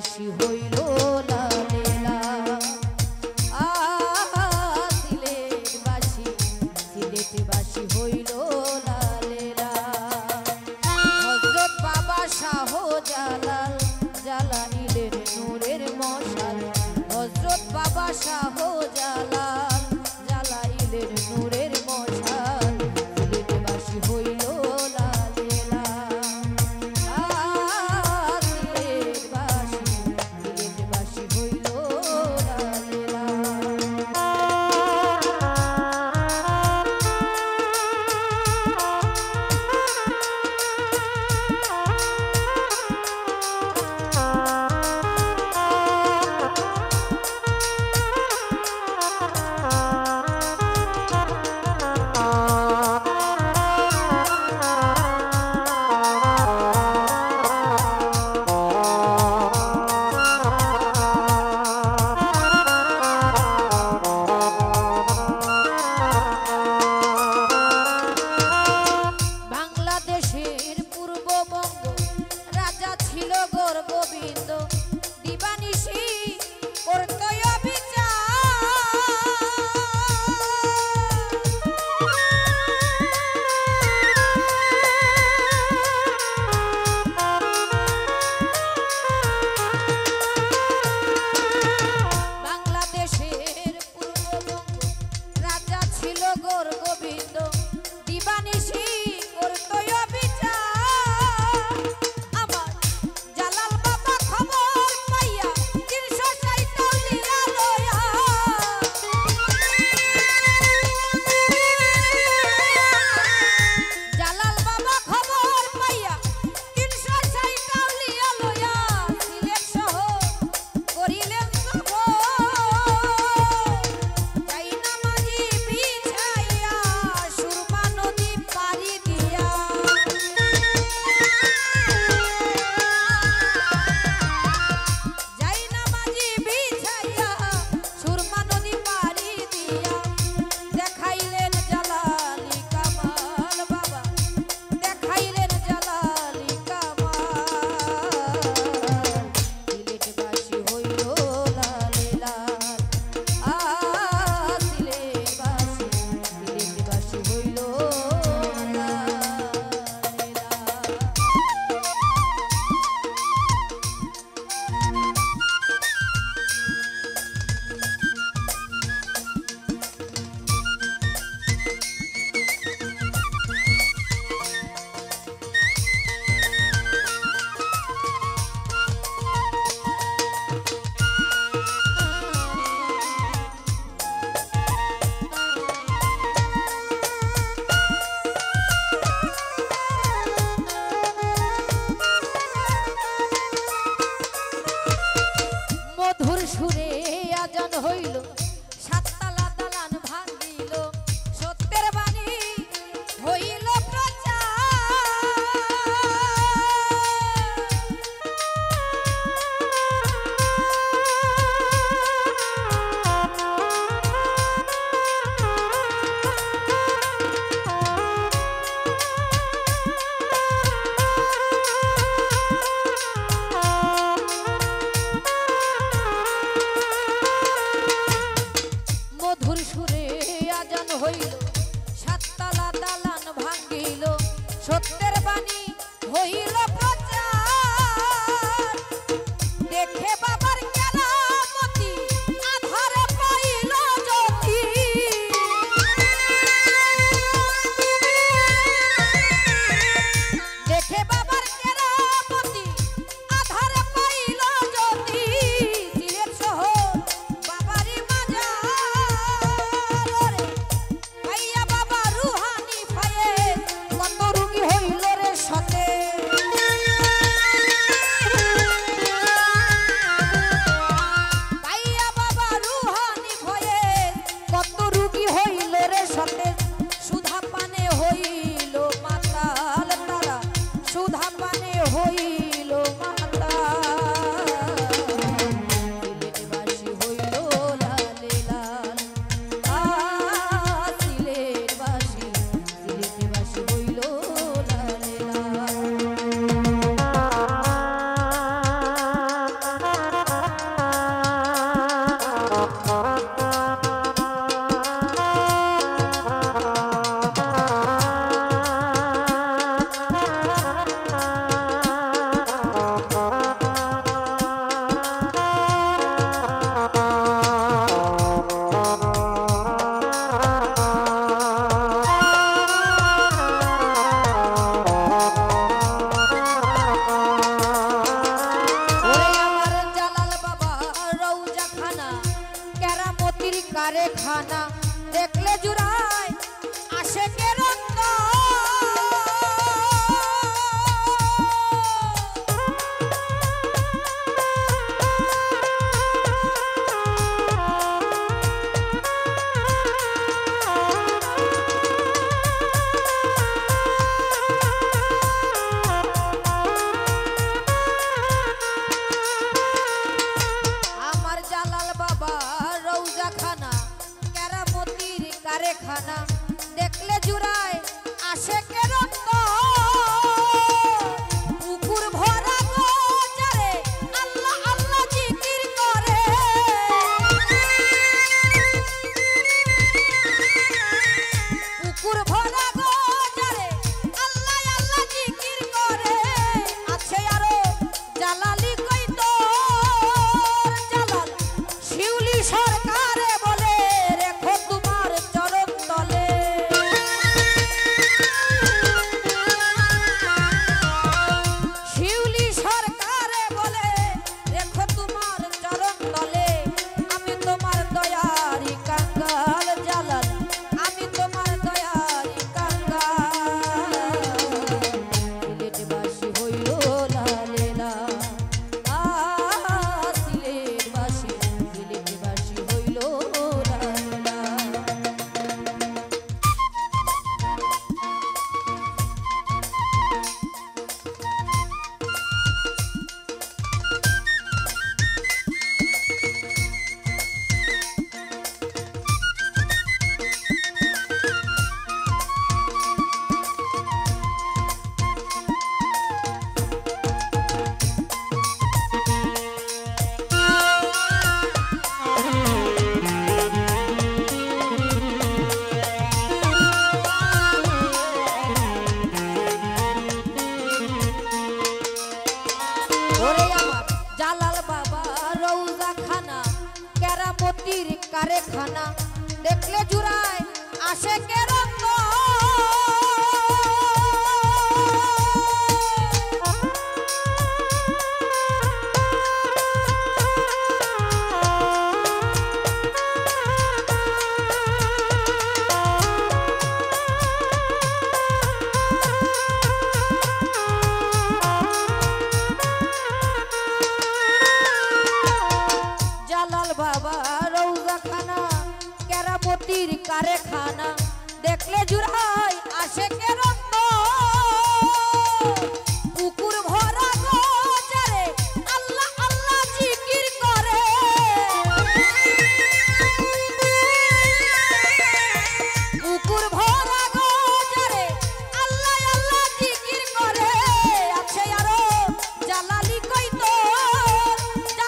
বাসি হইল লালেলা সিলেট বাসি হইল লালেলা হযরত বাবা শাহজালাল জ্বালাইলেন নূরের মশাল হযরত বাবা শাহজালাল জ্বালাইলেন নূরের মশাল সিলেট বাসি হইল লালেলা সিলেট বাসি হইল লালেলা। বাংলাদেশের পূর্ববঙ্গ রাজা ছিল গোর গোবিন্দ দিবানিশি করতো বিচার বাংলাদেশের পূর্ববঙ্গ রাজা ছিল গোর গোবিন্দ দিবানিশি করতো বিচার আমার জালাল বাবা খবর পাইয়া 360 আউলিয়া লয়া জালাল বাবা খবর পাইয়া 360 আউলিয়া লয়া সিলেট শহর করিলেন তাই নামাজি বিছাইয়া সুরমা নদী পাড়ি দিয়া যাই নামাজি বিছাইয়া সুরমা নদী পাড়ি দিয়া দেখাইলেন জালালি কামাল বাবা দেখাইলেন জালালি কামাল সিলেট বাসি হইল লালেলা সিলেট বাসি হইল লালেলা। মধুর সুরে আজান হইল সাততলা দালান ভাঙিল সত্যের বাণী হইল প্রচার কারখানা দেখলে জুড়ায় আশেকের রক্ত। কারখানা দেখলে জুড়ায় আশেকের রক্ত। পুকুর ভরা গোজারে আল্লাহ আল্লাহ জিকির করে। পুকুর ভরা গোজারে আল্লাহ আল্লাহ জিকির করে। আছে আরো জালালি কইতো জালাল শিউলি সরকারে বলে রেখো তোমার চরণ তলে। শিউলি সরকারে বলে রেখো তোমার চরণ তলে। আমি তোমার দয়ারি কাঙ্গাল জালাল, আমি তোমার দয়ারি কাঙ্গাল। সিলেটবাসী হইল লালেলা, সিলেটবাসী হইল লালেলা। ওরে আমার জালাল বাবা রওজা খানা কেরামতির কারখানা দেখলে জুড়ায় আশেকের রক্ত। জালাল বাবা রওজা খানা কেরামতির কারখানা দেখলে জুড়ায় আশেকের